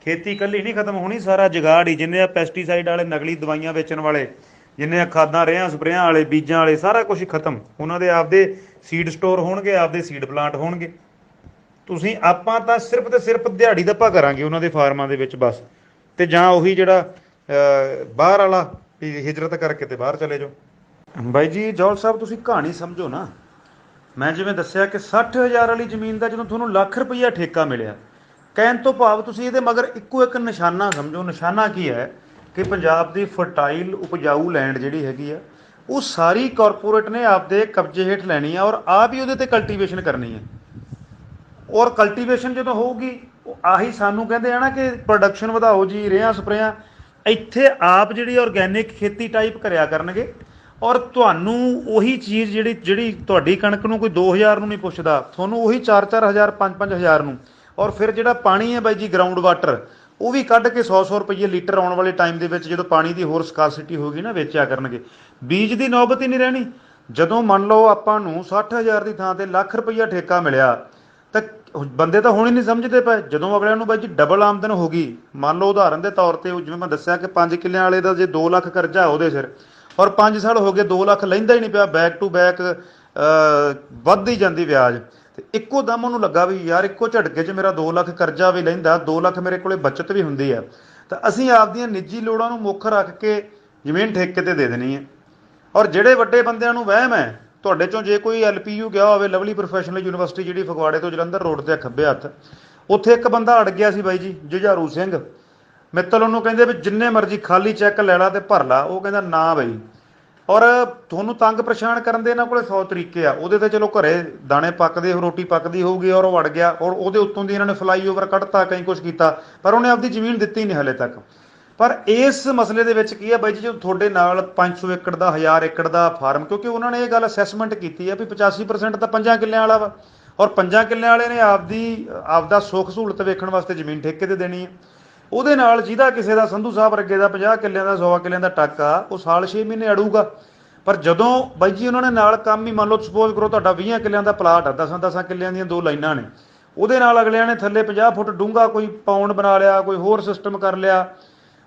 ਖੇਤੀ ਇਕੱਲੀ ਨਹੀਂ ਖਤਮ ਹੋਣੀ, ਸਾਰਾ ਜੁਗਾੜ ਹੀ, ਜਿੰਨੇ ਆ ਪੈਸਟੀਸਾਈਡ ਵਾਲੇ, ਨਕਲੀ ਦਵਾਈਆਂ ਵੇਚਣ ਵਾਲੇ, ਜਿੰਨੇ ਆ ਖਾਦਾਂ, ਰੇਹਾਂ, ਸਪਰੇਆਂ ਵਾਲੇ, ਬੀਜਾਂ ਵਾਲੇ, ਸਾਰਾ ਕੁਝ ਹੀ ਖਤਮ। ਉਹਨਾਂ ਦੇ ਆਪਦੇ ਸੀਡ ਸਟੋਰ ਹੋਣਗੇ, ਆਪਦੇ ਸੀਡ ਪਲਾਂਟ ਹੋਣਗੇ। ਤੁਸੀਂ ਆਪਾਂ ਤਾਂ ਸਿਰਫ ਤੇ ਸਿਰਫ ਦਿਹਾੜੀ ਦੱਪਾ ਕਰਾਂਗੇ ਉਹਨਾਂ ਦੇ ਫਾਰਮਾਂ ਦੇ ਵਿੱਚ ਬਸ। ਤੇ ਜਾਂ ਉਹੀ ਜਿਹੜਾ ਬਾਹਰ ਵਾਲਾ ਵੀ ਹਿਜਰਤ ਕਰਕੇ ਤੇ ਬਾਹਰ ਚਲੇ ਜਾਓ। ਬਾਈ ਜੀ ਜੌਲ ਸਾਹਿਬ, ਤੁਸੀਂ ਕਹਾਣੀ ਸਮਝੋ ਨਾ। ਮੈਂ ਜਿਵੇਂ ਦੱਸਿਆ ਕਿ 60,000 ਵਾਲੀ ਜ਼ਮੀਨ ਦਾ ਜਦੋਂ ਤੁਹਾਨੂੰ ਲੱਖ ਰੁਪਈਆ ਠੇਕਾ ਮਿਲਿਆ, ਕਹਿਣ ਤੋਂ ਭਾਵ ਤੁਸੀਂ ਇਹਦੇ ਮਗਰ ਇੱਕੋ ਇੱਕ ਨਿਸ਼ਾਨਾ ਸਮਝੋ। ਨਿਸ਼ਾਨਾ ਕੀ ਹੈ ਕਿ ਪੰਜਾਬ ਦੀ ਫਰਟਾਈਲ ਉਪਜਾਊ ਲੈਂਡ ਜਿਹੜੀ ਹੈਗੀ ਆ, ਉਹ ਸਾਰੀ ਕਾਰਪੋਰੇਟ ਨੇ ਆਪਦੇ ਕਬਜ਼ੇ ਹੇਠ ਲੈਣੀ ਆ, ਔਰ ਆਪ ਹੀ ਉਹਦੇ ਤੇ ਕਲਟੀਵੇਸ਼ਨ ਕਰਨੀ ਹੈ। ਔਰ ਕਲਟੀਵੇਸ਼ਨ ਜਦੋਂ ਹੋਊਗੀ, ਉਹ ਆਹੀ ਸਾਨੂੰ ਕਹਿੰਦੇ ਆ ਨਾ ਕਿ ਪ੍ਰੋਡਕਸ਼ਨ ਵਧਾਓ ਜੀ, ਰੇਹਾਂ ਸਪਰੇਆਂ, ਇੱਥੇ ਆਪ ਜਿਹੜੀ ਆਰਗੈਨਿਕ ਖੇਤੀ ਟਾਈਪ ਕਰਿਆ ਕਰਨਗੇ। ਔਰ ਤੁਹਾਨੂੰ ਉਹੀ ਚੀਜ਼ ਜਿਹੜੀ ਤੁਹਾਡੀ ਕਣਕ ਨੂੰ ਕੋਈ 2000 ਨੂੰ ਨਹੀਂ ਪੁੱਛਦਾ, ਤੁਹਾਨੂੰ ਉਹੀ 4-4 ਹਜ਼ਾਰ, 5-5 ਹਜ਼ਾਰ ਨੂੰ। ਔਰ ਫਿਰ ਜਿਹੜਾ ਪਾਣੀ ਹੈ ਬਾਈ ਜੀ, ਗਰਾਊਂਡ ਵਾਟਰ, ਉਹ ਵੀ ਕੱਢ ਕੇ 100-100 ਰੁਪਏ ਲੀਟਰ ਆਉਣ ਵਾਲੇ ਟਾਈਮ ਦੇ ਵਿੱਚ, ਜਦੋਂ ਪਾਣੀ ਦੀ ਹੋਰ ਸਕਾਰਸਿਟੀ ਹੋਗੀ ਨਾ, ਵੇਚਿਆ ਕਰਨਗੇ। ਬੀਜ ਦੀ ਨੌਬਤ ਹੀ ਨਹੀਂ ਰਹਿਣੀ। ਜਦੋਂ ਮੰਨ ਲਓ ਆਪਾਂ ਨੂੰ 60,000 ਦੀ ਥਾਂ ਤੇ ਲੱਖ ਰੁਪਈਆ ਠੇਕਾ ਮਿਲਿਆ, ਤਾਂ ਬੰਦੇ ਤਾਂ ਹੁਣ ਹੀ ਨਹੀਂ ਸਮਝਦੇ ਪਏ। ਜਦੋਂ ਅਗਲਿਆਂ ਨੂੰ ਬਾਈ ਜੀ ਡਬਲ ਆਮਦਨ ਹੋ ਗਈ, ਮੰਨ ਲਓ ਉਦਾਹਰਨ ਦੇ ਤੌਰ ਤੇ, ਜਿਵੇਂ ਮੈਂ ਦੱਸਿਆ ਕਿ 5 ਕਿੱਲਿਆਂ ਵਾਲੇ ਦਾ ਜੇ 2 ਲੱਖ ਕਰਜ਼ਾ ਉਹਦੇ ਸਿਰ, ਔਰ 5 ਸਾਲ ਹੋ ਗਏ 2 ਲੱਖ ਲੈਂਦਾ ਹੀ ਨਹੀਂ ਪਿਆ, ਬੈਕ ਟੂ ਬੈਕ ਵੱਧਦੀ ਜਾਂਦੀ ਵਿਆਜ। ਤੇ ਇੱਕੋ ਦਮ ਉਹਨੂੰ ਲੱਗਾ ਵੀ ਯਾਰ ਇੱਕੋ ਝਟਕੇ 'ਚ ਮੇਰਾ 2 ਲੱਖ ਕਰਜ਼ਾ ਵੀ ਲੈਂਦਾ, 2 ਲੱਖ ਮੇਰੇ ਕੋਲੇ ਬੱਚਤ ਵੀ ਹੁੰਦੀ ਆ, ਤਾਂ ਅਸੀਂ ਆਪਦੀਆਂ ਨਿੱਜੀ ਲੋੜਾਂ ਨੂੰ ਮੁੱਖ ਰੱਖ ਕੇ ਜ਼ਮੀਨ ਠੇਕੇ ਤੇ ਦੇ ਦੇਣੀ ਹੈ। ਔਰ ਜਿਹੜੇ ਵੱਡੇ ਬੰਦਿਆਂ ਨੂੰ ਵਹਿਮ ਹੈ, ਤੁਹਾਡੇ ਚੋਂ ਜੇ ਕੋਈ LPU ਗਿਆ ਹੋਵੇ, ਲਵਲੀ ਪ੍ਰੋਫੈਸ਼ਨਲ ਯੂਨੀਵਰਸਿਟੀ ਜਿਹੜੀ ਫਗਵਾੜੇ ਤੋਂ ਜਲੰਧਰ ਰੋਡ ਤੇ ਖੱਬੇ ਹੱਥ, ਉੱਥੇ ਇੱਕ ਬੰਦਾ ਅੜ ਗਿਆ ਸੀ ਬਾਈ ਜੀ, ਜੁਝਾਰੂ ਸਿੰਘ ਮਿੱਤਲ। ਉਹਨੂੰ ਕਹਿੰਦੇ ਵੀ ਜਿੰਨੇ ਮਰਜ਼ੀ ਖਾਲੀ ਚੈੱਕ ਲੈ ਲਾ ਤੇ ਭਰ ਲਾ, ਉਹ ਕਹਿੰਦਾ ਨਾ ਬਈ। ਔਰ ਤੁਹਾਨੂੰ ਤੰਗ ਪਰੇਸ਼ਾਨ ਕਰਨ ਦੇ ਇਹਨਾਂ ਕੋਲੇ 100 ਤਰੀਕੇ ਆ। ਉਹਦੇ ਤੇ ਚਲੋ ਘਰੇ ਦਾਣੇ ਪੱਕਦੇ, ਰੋਟੀ ਪੱਕਦੀ ਹੋਊਗੀ, ਔਰ ਉਹ ਵੜ ਗਿਆ, ਔਰ ਉਹਦੇ ਉੱਤੋਂ ਦੀ ਇਹਨਾਂ ਨੇ ਫਲਾਈਓਵਰ ਕੱਢਤਾ, ਕਈ ਕੁਛ ਕੀਤਾ, ਪਰ ਉਹਨੇ ਆਪਦੀ ਜ਼ਮੀਨ ਦਿੱਤੀ ਨਹੀਂ ਹਲੇ ਤੱਕ। ਪਰ ਇਸ ਮਸਲੇ ਦੇ ਵਿੱਚ ਕੀ ਹੈ ਬਾਈ ਜੀ, ਜਦੋਂ ਤੁਹਾਡੇ ਨਾਲ 500 ਏਕੜ ਦਾ, 1000 ਏਕੜ ਦਾ ਫਾਰਮ, ਕਿਉਂਕਿ ਉਹਨਾਂ ਨੇ ਇਹ ਗੱਲ ਅਸੈਸਮੈਂਟ ਕੀਤੀ ਹੈ ਵੀ 85% ਤਾਂ 5 ਕਿੱਲਿਆਂ ਵਾਲਾ ਵਾ, ਔਰ 5 ਕਿੱਲਿਆਂ ਵਾਲੇ ਨੇ ਆਪਦਾ ਸੁੱਖ ਸਹੂਲਤ ਵੇਖਣ ਵਾਸਤੇ ਜ਼ਮੀਨ ਠੇਕੇ ਤੇ ਦੇਣੀ ਹੈ। ਉਹਦੇ ਨਾਲ ਜਿਹਦਾ ਕਿਸੇ ਦਾ ਸੰਧੂ ਸਾਹਿਬ ਅੱਗੇ ਦਾ 50 ਕਿੱਲਿਆਂ ਦਾ 100 ਕਿੱਲਿਆਂ ਦਾ ਟੱਕ ਆ, ਉਹ ਸਾਲ 6 ਮਹੀਨੇ ਅੜੂਗਾ। ਪਰ ਜਦੋਂ ਬਾਈ ਜੀ ਉਹਨਾਂ ਨੇ ਨਾਲ ਕੰਮ ਹੀ, ਮੰਨ ਲਓ ਸਪੋਜ਼ ਕਰੋ ਤੁਹਾਡਾ 20 ਕਿੱਲਿਆਂ ਦਾ ਪਲਾਟ ਆ, 10 ਕਿੱਲਿਆਂ ਦੀਆਂ 2 ਲਾਈਨਾਂ ਨੇ, ਉਹਦੇ ਨਾਲ ਅਗਲਿਆਂ ਨੇ ਥੱਲੇ 50 ਫੁੱਟ ਡੂੰਘਾ ਕੋਈ ਪਾਉਂਡ ਬਣਾ ਲਿਆ, ਕੋਈ ਹੋਰ ਸਿਸਟਮ ਕਰ ਲਿਆ,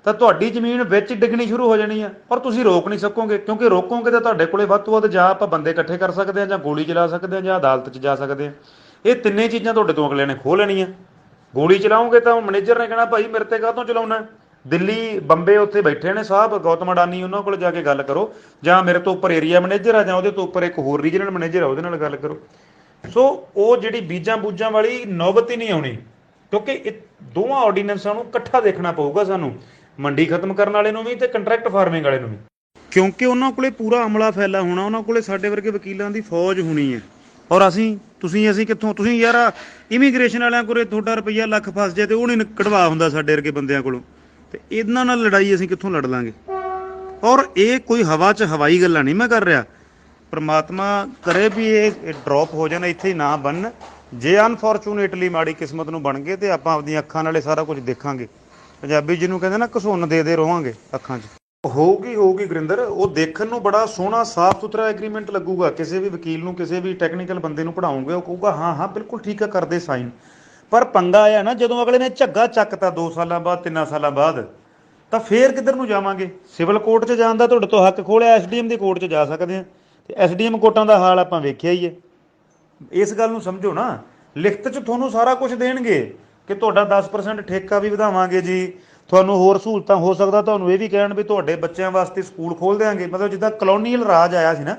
ਤਾਂ ਤੁਹਾਡੀ ਜ਼ਮੀਨ ਵਿੱਚ ਡਿੱਗਣੀ ਸ਼ੁਰੂ ਹੋ ਜਾਣੀ ਆ। ਪਰ ਤੁਸੀਂ ਰੋਕ ਨਹੀਂ ਸਕੋਗੇ, ਕਿਉਂਕਿ ਰੋਕੋਗੇ ਤਾਂ ਤੁਹਾਡੇ ਕੋਲੇ ਵੱਧ ਤੋਂ ਵੱਧ ਜਾਂ ਆਪਾਂ ਬੰਦੇ ਇਕੱਠੇ ਕਰ ਸਕਦੇ ਹਾਂ, ਜਾਂ ਗੋਲੀ ਚਲਾ ਸਕਦੇ ਹਾਂ, ਜਾਂ ਅਦਾਲਤ 'ਚ ਜਾ ਸਕਦੇ ਹਾਂ। ਇਹ ਤਿੰਨੇ ਚੀਜ਼ਾਂ ਤੁਹਾਡੇ ਤੋਂ ਅਗਲਿਆਂ ਨੇ ਖੋਹ ਲੈਣੀਆਂ। ਗੋਲੀ ਚਲਾਓਗੇ ਤਾਂ ਮੈਨੇਜਰ ਨੇ ਕਹਿਣਾ ਭਾਈ ਮੇਰੇ ਤੇ ਕਾਹਤੋਂ ਚਲਾਉਣਾ। ਦਿੱਲੀ ਬੰਬੇ ਉੱਥੇ ਬੈਠੇ ਨੇ ਸਾਹਿਬ ਗੌਤਮ ਅਡਾਨੀ, ਉਹਨਾਂ ਕੋਲ ਜਾ ਕੇ ਗੱਲ ਕਰੋ, ਜਾਂ ਮੇਰੇ ਤੋਂ ਉੱਪਰ ਏਰੀਆ ਮੈਨੇਜਰ ਆ, ਜਾਂ ਉਹਦੇ ਤੋਂ ਉੱਪਰ ਇੱਕ ਹੋਰ ਰੀਜਨਲ ਮੈਨੇਜਰ ਆ, ਉਹਦੇ ਨਾਲ ਗੱਲ ਕਰੋ। ਸੋ ਉਹ ਜਿਹੜੀ ਬੀਜਾਂ ਬੂਜਾਂ ਵਾਲੀ ਨੌਬਤ ਹੀ ਨਹੀਂ ਆਉਣੀ, ਕਿਉਂਕਿ ਇਹ ਦੋਵਾਂ ਆਰਡੀਨੈਂਸਾਂ ਨੂੰ ਇਕੱਠਾ ਦੇਖਣਾ ਪਊਗਾ ਸਾਨੂੰ, ਮੰਡੀ ਖਤਮ ਕਰਨ ਵਾਲੇ ਨੂੰ ਵੀ ਤੇ ਕੰਟਰੈਕਟ ਫਾਰਮਿੰਗ ਵਾਲੇ ਨੂੰ ਵੀ, ਕਿਉਂਕਿ ਉਹਨਾਂ ਕੋਲੇ ਪੂਰਾ ਅਮਲਾ ਫੈਲਾ ਹੋਣਾ, ਉਹਨਾਂ ਕੋਲੇ ਸਾਡੇ ਵਰਗੇ ਵਕੀਲਾਂ ਦੀ ਫੌਜ ਹੋਣੀ ਹੈ। ਔਰ ਅਸੀਂ ਕਿੱਥੋਂ, ਤੁਸੀਂ ਯਾਰ ਇਮੀਗ੍ਰੇਸ਼ਨ ਵਾਲਿਆਂ ਕੋਲੇ ਤੁਹਾਡਾ ਰੁਪਈਆ ਲੱਖ ਫਸ ਜਾਏ ਤੇ ਉਹ ਨਹੀਂ ਕਢਵਾ ਹੁੰਦਾ ਸਾਡੇ ਵਰਗੇ ਬੰਦਿਆਂ ਕੋਲੋਂ, ਤੇ ਇਹਨਾਂ ਨਾਲ ਲੜਾਈ ਅਸੀਂ ਕਿੱਥੋਂ ਲੜ ਲਾਂਗੇ। ਔਰ ਇਹ ਕੋਈ ਹਵਾ 'ਚ ਹਵਾਈ ਗੱਲਾਂ ਨਹੀਂ ਮੈਂ ਕਰ ਰਿਹਾ, ਪਰਮਾਤਮਾ ਕਰੇ ਵੀ ਇਹ ਡ੍ਰੌਪ ਹੋ ਜਾਣ, ਇੱਥੇ ਹੀ ਨਾ ਬਣਨ। ਜੇ ਅਨਫੋਰਚੂਨੇਟਲੀ ਮਾੜੀ ਕਿਸਮਤ ਨੂੰ ਬਣ ਗਏ ਤੇ ਆਪਾਂ ਆਪਦੀਆਂ ਅੱਖਾਂ ਨਾਲੇ ਸਾਰਾ ਕੁਝ ਦੇਖਾਂਗੇ। ਪੰਜਾਬੀ ਜਿਹਨੂੰ ਕਹਿੰਦੇ ਨਾ, ਘਸੁੰਨ ਦੇ ਰਹਾਂਗੇ ਅੱਖਾਂ 'ਚ। ਹੋਊਗੀ ਗੁਰਿੰਦਰ, ਉਹ ਦੇਖਣ ਨੂੰ ਬੜਾ ਸੋਹਣਾ ਸਾਫ਼ ਸੁਥਰਾ ਐਗਰੀਮੈਂਟ ਲੱਗੂਗਾ। ਕਿਸੇ ਵੀ ਵਕੀਲ ਨੂੰ, ਕਿਸੇ ਵੀ ਟੈਕਨੀਕਲ ਬੰਦੇ ਨੂੰ ਪੜਾਉਂਗੇ, ਉਹ ਕਹੂਗਾ ਹਾਂ ਬਿਲਕੁਲ ਠੀਕ ਆ, ਕਰਦੇ ਸਾਈਨ। ਪਰ ਪੰਗਾ ਆ ਨਾ, ਜਦੋਂ ਅਗਲੇ ਨੇ ਝੱਗਾ ਚੱਕਤਾ 2 ਸਾਲਾਂ ਬਾਅਦ, 3 ਸਾਲਾਂ ਬਾਅਦ, ਤਾਂ ਫੇਰ ਕਿੱਧਰ ਨੂੰ ਜਾਵਾਂਗੇ। ਸਿਵਲ ਕੋਰਟ 'ਚ ਜਾਣ ਦਾ ਤੁਹਾਡੇ ਤੋਂ ਹੱਕ ਖੋਲਿਆ, ਐਸਡੀਐਮ ਦੀ ਕੋਰਟ 'ਚ ਜਾ ਸਕਦੇ ਹਾਂ, ਤੇ ਐਸਡੀਐਮ ਕੋਰਟਾਂ ਦਾ ਹਾਲ ਆਪਾਂ ਵੇਖਿਆ ਹੀ ਹੈ। ਇਸ ਗੱਲ ਨੂੰ ਸਮਝੋ ਨਾ, ਲਿਖਤ 'ਚ ਤੁਹਾਨੂੰ ਸਾਰਾ ਕੁਝ ਦੇਣਗੇ ਕਿ ਤੁਹਾਡਾ 10% ਠੇਕਾ ਵੀ ਵਧਾਵਾਂਗੇ ਜੀ, ਤੁਹਾਨੂੰ ਹੋਰ ਸਹੂਲਤਾਂ, ਹੋ ਸਕਦਾ ਤੁਹਾਨੂੰ ਇਹ ਵੀ ਕਹਿਣ ਵੀ ਤੁਹਾਡੇ ਬੱਚਿਆਂ ਵਾਸਤੇ ਸਕੂਲ ਖੋਲ੍ਹ ਦਿਆਂਗੇ। ਮਤਲਬ ਜਿੱਦਾਂ ਕਲੋਨੀਅਲ ਰਾਜ ਆਇਆ ਸੀ ਨਾ,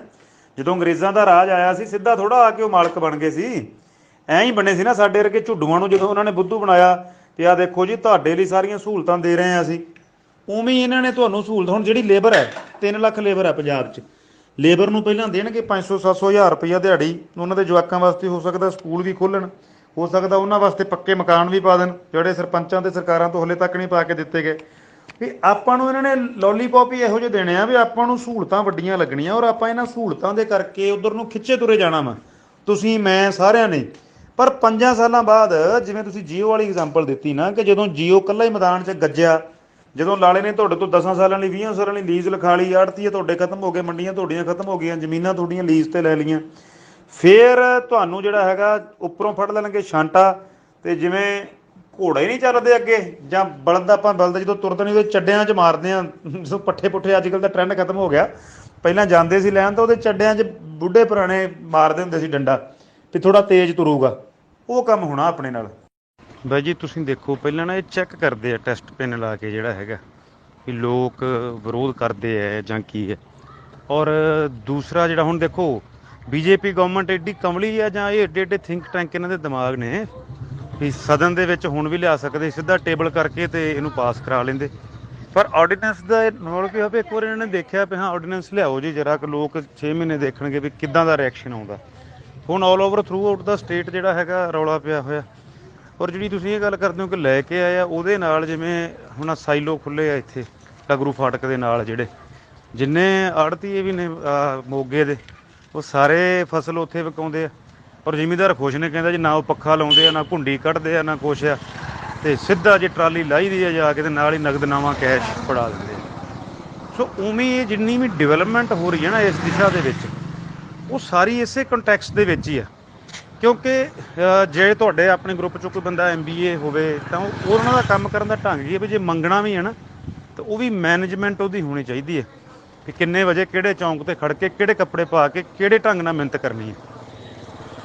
ਜਦੋਂ ਅੰਗਰੇਜ਼ਾਂ ਦਾ ਰਾਜ ਆਇਆ ਸੀ, ਸਿੱਧਾ ਥੋੜਾ ਆ ਕੇ ਉਹ ਮਾਲਕ ਬਣ ਗਏ ਸੀ, ਐਂ ਹੀ ਬਣੇ ਸੀ ਨਾ ਸਾਡੇ ਵਰਗੇ ਝੁੱਡੂਆਂ ਨੂੰ। ਜਦੋਂ ਉਹਨਾਂ ਨੇ ਬੁੱਧੂ ਬਣਾਇਆ ਤੇ ਆਹ ਦੇਖੋ ਜੀ ਤੁਹਾਡੇ ਲਈ ਸਾਰੀਆਂ ਸਹੂਲਤਾਂ ਦੇ ਰਹੇ ਹਾਂ ਅਸੀਂ, ਉਵੇਂ ਹੀ ਇਹਨਾਂ ਨੇ ਤੁਹਾਨੂੰ ਸਹੂਲਤ। ਹੁਣ ਜਿਹੜੀ ਲੇਬਰ ਹੈ, 3 ਲੱਖ ਲੇਬਰ ਹੈ ਪੰਜਾਬ 'ਚ, ਲੇਬਰ ਨੂੰ ਪਹਿਲਾਂ ਦੇਣਗੇ 500-700 ਹਜ਼ਾਰ ਰੁਪਈਆ ਦਿਹਾੜੀ, ਉਹਨਾਂ ਦੇ ਜਵਾਕਾਂ ਵਾਸਤੇ ਹੋ ਸਕਦਾ ਸਕੂਲ ਵੀ ਖੋਲ੍ਹਣ, ਹੋ ਸਕਦਾ ਉਹਨਾਂ ਵਾਸਤੇ ਪੱਕੇ ਮਕਾਨ ਵੀ ਪਾ ਦੇਣ, ਜਿਹੜੇ ਸਰਪੰਚਾਂ ਤੇ ਸਰਕਾਰਾਂ ਤੋਂ ਹਲੇ ਤੱਕ ਨਹੀਂ ਪਾ ਕੇ ਦਿੱਤੇ ਗਏ। ਵੀ ਆਪਾਂ ਨੂੰ ਇਹਨਾਂ ਨੇ ਲੋਲੀਪੌਪ ਹੀ ਇਹੋ ਜਿਹੇ ਦੇਣੇ ਆ ਵੀ ਆਪਾਂ ਨੂੰ ਸਹੂਲਤਾਂ ਵੱਡੀਆਂ ਲੱਗਣੀਆਂ, ਔਰ ਆਪਾਂ ਇਹਨਾਂ ਸਹੂਲਤਾਂ ਦੇ ਕਰਕੇ ਉਧਰ ਨੂੰ ਖਿੱਚੇ ਤੁਰੇ ਜਾਣਾ ਵਾ, ਤੁਸੀਂ ਮੈਂ ਸਾਰਿਆਂ ਨੇ। ਪਰ 5 ਸਾਲਾਂ ਬਾਅਦ, ਜਿਵੇਂ ਤੁਸੀਂ ਜੀਓ ਵਾਲੀ ਐਗਜ਼ਾਮਪਲ ਦਿੱਤੀ ਨਾ, ਕਿ ਜਦੋਂ ਜੀਓ ਇਕੱਲਾ ਹੀ ਮੈਦਾਨ 'ਚ ਗੱਜਿਆ, ਜਦੋਂ ਲਾਲੇ ਨੇ ਤੁਹਾਡੇ ਤੋਂ 10 ਸਾਲਾਂ ਲਈ 20 ਸਾਲਾਂ ਲਈ ਲੀਜ਼ ਲਿਖਾ ਲਈ, ਆੜ੍ਹਤੀਏ ਤੁਹਾਡੇ ਖਤਮ ਹੋ ਗਏ, ਮੰਡੀਆਂ ਤੁਹਾਡੀਆਂ ਖਤਮ ਹੋ ਗਈਆਂ, ਜ਼ਮੀਨਾਂ ਤੁਹਾਡੀਆਂ ਲੀਜ਼ ਤੇ ਲੈ ਲਈਆਂ, ਫੇਰ ਤੁਹਾਨੂੰ ਜਿਹੜਾ ਹੈਗਾ ਉੱਪਰੋਂ ਫੜ ਲੈਣਗੇ ਛਾਂਟਾ। ਤੇ ਜਿਵੇਂ ਘੋੜਾ ਹੀ ਨਹੀਂ ਚੱਲਦੇ ਅੱਗੇ, ਜਾਂ ਬਲਦ, ਆਪਾਂ ਬਲਦ ਜਦੋਂ ਤੁਰਦੇ ਨਹੀਂ ਉਹਦੇ ਚੱਡਿਆਂ 'ਚ ਮਾਰਦੇ ਹਾਂ, ਜਦੋਂ ਪੱਠੇ ਪੁੱਠੇ ਅੱਜ ਕੱਲ੍ਹ ਦਾ ਟਰੈਂਡ ਖਤਮ ਹੋ ਗਿਆ, ਪਹਿਲਾਂ ਜਾਂਦੇ ਸੀ ਲੈਣ ਤਾਂ ਉਹਦੇ ਚੱਡਿਆਂ 'ਚ ਬੁੱਢੇ ਪੁਰਾਣੇ ਮਾਰਦੇ ਹੁੰਦੇ ਸੀ ਡੰਡਾ, ਵੀ ਥੋੜਾ ਤੇਜ਼ ਤੁਰੂਗਾ। ਉਹ ਕੰਮ ਹੋਣਾ ਆਪਣੇ ਨਾਲ। ਬਾਈ ਜੀ ਤੁਸੀਂ ਦੇਖੋ, ਪਹਿਲਾਂ ਨਾ ਇਹ ਚੈੱਕ ਕਰਦੇ ਆ ਟੈਸਟ ਪਿੰਨ ਲਾ ਕੇ ਜਿਹੜਾ ਹੈਗਾ, ਵੀ ਲੋਕ ਵਿਰੋਧ ਕਰਦੇ ਹੈ ਜਾਂ ਕੀ ਹੈ। ਔਰ ਦੂਸਰਾ ਜਿਹੜਾ ਹੁਣ ਦੇਖੋ, ਬੀਜੇਪੀ ਗਵਰਨਮੈਂਟ ਐਡੀ ਕਮਲੀ ਆ, ਜਾਂ ਇਹ ਏਡੇ ਥਿੰਕ ਟੈਂਕ ਇਹਨਾਂ ਦੇ ਦਿਮਾਗ ਨੇ ਵੀ ਸਦਨ ਦੇ ਵਿੱਚ ਹੁਣ ਵੀ ਲਿਆ ਸਕਦੇ, ਸਿੱਧਾ ਟੇਬਲ ਕਰਕੇ ਤੇ ਇਹਨੂੰ ਪਾਸ ਕਰਾ ਲੈਂਦੇ। ਪਰ ਆਰਡੀਨੈਂਸ ਦਾ ਰੋਲ ਕੀ ਹੋਵੇ, ਇੱਕ ਵਾਰ ਇਹਨਾਂ ਨੇ ਦੇਖਿਆ ਵੀ ਹਾਂ ਆਰਡੀਨੈਂਸ ਲਿਆਓ ਜੀ ਜਰਾ, ਕਿ ਲੋਕ 6 ਮਹੀਨੇ ਦੇਖਣਗੇ ਵੀ ਕਿੱਦਾਂ ਦਾ ਰਿਐਕਸ਼ਨ ਆਉਂਦਾ। ਹੁਣ ਆਲ ਓਵਰ ਥਰੂ ਆਊਟ ਦਾ ਸਟੇਟ ਜਿਹੜਾ ਹੈਗਾ ਰੌਲਾ ਪਿਆ ਹੋਇਆ। ਔਰ ਜਿਹੜੀ ਤੁਸੀਂ ਇਹ ਗੱਲ ਕਰਦੇ ਹੋ ਕਿ ਲੈ ਕੇ ਆਏ ਆ, ਉਹਦੇ ਨਾਲ ਜਿਵੇਂ ਹੁਣ ਸਾਈਲੋ ਖੁੱਲ੍ਹੇ ਆ ਇੱਥੇ ਟਗਰੂ ਫਾਟਕ ਦੇ ਨਾਲ, ਜਿਹੜੇ ਜਿੰਨੇ ਆੜ੍ਹਤੀਏ ਵੀ ਨੇ ਮੋਗੇ ਦੇ, ਉਹ ਸਾਰੇ ਫਸਲ ਉੱਥੇ ਵਿਕਾਉਂਦੇ ਆ। ਔਰ ਜ਼ਿਮੀਂਦਾਰ ਖੁਸ਼ ਨੇ, ਕਹਿੰਦਾ ਜੀ ਨਾ ਉਹ ਪੱਖਾ ਲਾਉਂਦੇ ਆ, ਨਾ ਘੁੰਡੀ ਕੱਢਦੇ ਆ, ਨਾ ਕੁਛ ਆ, ਤੇ ਸਿੱਧਾ ਜੇ ਟਰਾਲੀ ਲਾਈ ਦੀ ਆ ਜਾ ਕੇ ਤੇ ਨਾਲ ਹੀ ਨਗਦਨਾਮਾ ਕੈਸ਼ ਫੜਾ ਦਿੰਦੇ ਆ। ਸੋ ਉਵੇਂ ਇਹ ਜਿੰਨੀ ਵੀ ਡਿਵੈਲਪਮੈਂਟ ਹੋ ਰਹੀ ਹੈ ਨਾ ਇਸ ਦਿਸ਼ਾ ਦੇ ਵਿੱਚ, ਉਹ ਸਾਰੀ ਇਸੇ ਕੰਟੈਕਸਟ ਦੇ ਵਿੱਚ ਹੀ ਆ। ਕਿਉਂਕਿ ਜੇ ਤੁਹਾਡੇ ਆਪਣੇ ਗਰੁੱਪ 'ਚੋਂ ਕੋਈ ਬੰਦਾ MBA ਹੋਵੇ, ਤਾਂ ਉਹ ਉਹਨਾਂ ਦਾ ਕੰਮ ਕਰਨ ਦਾ ਢੰਗ ਹੀ ਹੈ ਵੀ ਜੇ ਮੰਗਣਾ ਵੀ ਹੈ ਨਾ, ਤਾਂ ਉਹ ਵੀ ਮੈਨੇਜਮੈਂਟ ਉਹਦੀ ਹੋਣੀ ਚਾਹੀਦੀ ਹੈ ਕਿ ਕਿੰਨੇ ਵਜੇ ਕਿਹੜੇ ਚੌਂਕ 'ਤੇ ਖੜ੍ਹ ਕੇ, ਕਿਹੜੇ ਕੱਪੜੇ ਪਾ ਕੇ, ਕਿਹੜੇ ਢੰਗ ਨਾਲ ਮਿਹਨਤ ਕਰਨੀ ਹੈ।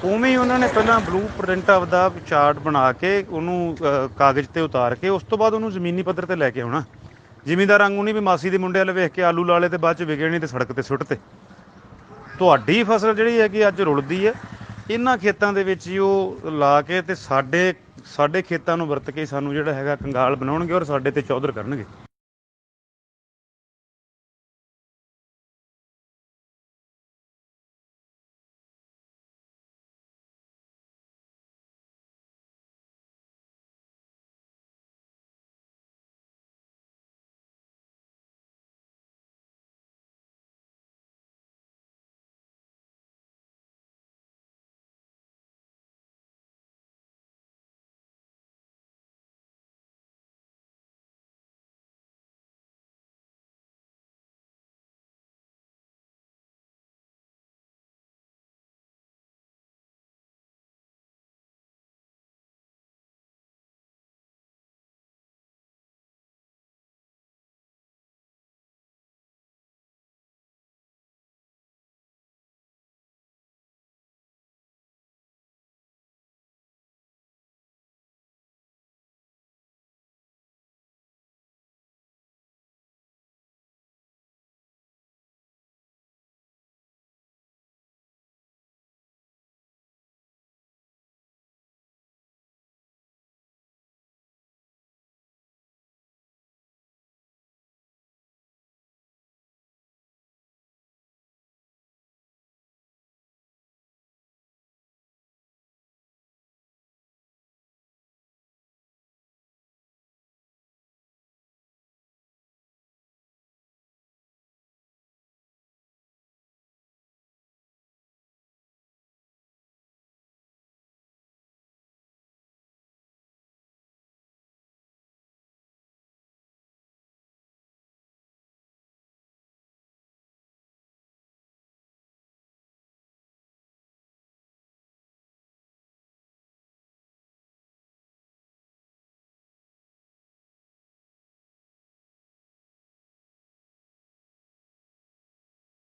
ਉਵੇਂ ਹੀ ਉਹਨਾਂ ਨੇ ਪਹਿਲਾਂ ਬਲੂ ਪ੍ਰਿੰਟ ਆਪਦਾ ਚਾਰਟ ਬਣਾ ਕੇ ਉਹਨੂੰ ਕਾਗਜ਼ 'ਤੇ ਉਤਾਰ ਕੇ, ਉਸ ਤੋਂ ਬਾਅਦ ਉਹਨੂੰ ਜ਼ਮੀਨੀ ਪੱਧਰ 'ਤੇ ਲੈ ਕੇ ਆਉਣਾ। ਜ਼ਿਮੀਂਦਾਰ ਵਾਂਗੂ ਨਹੀਂ ਵੀ ਮਾਸੀ ਦੇ ਮੁੰਡੇ ਵਾਲੇ ਵੇਖ ਕੇ ਆਲੂ ਲਾ ਲਏ ਤੇ ਬਾਅਦ 'ਚ ਵਿਗੇ ਨਹੀਂ ਤੇ ਸੜਕ 'ਤੇ ਸੁੱਟ ਤੇ। ਤੁਹਾਡੀ ਫਸਲ ਜਿਹੜੀ ਹੈਗੀ ਅੱਜ ਰੁਲਦੀ ਹੈ, ਇਹਨਾਂ ਖੇਤਾਂ ਦੇ ਵਿੱਚ ਹੀ ਉਹ ਲਾ ਕੇ, ਤੇ ਸਾਡੇ ਖੇਤਾਂ ਨੂੰ ਵਰਤ ਕੇ ਸਾਨੂੰ ਜਿਹੜਾ ਹੈਗਾ ਕੰਗਾਲ ਬਣਾਉਣਗੇ, ਔਰ ਸਾਡੇ 'ਤੇ ਚੌਧਰ ਕਰਨਗੇ।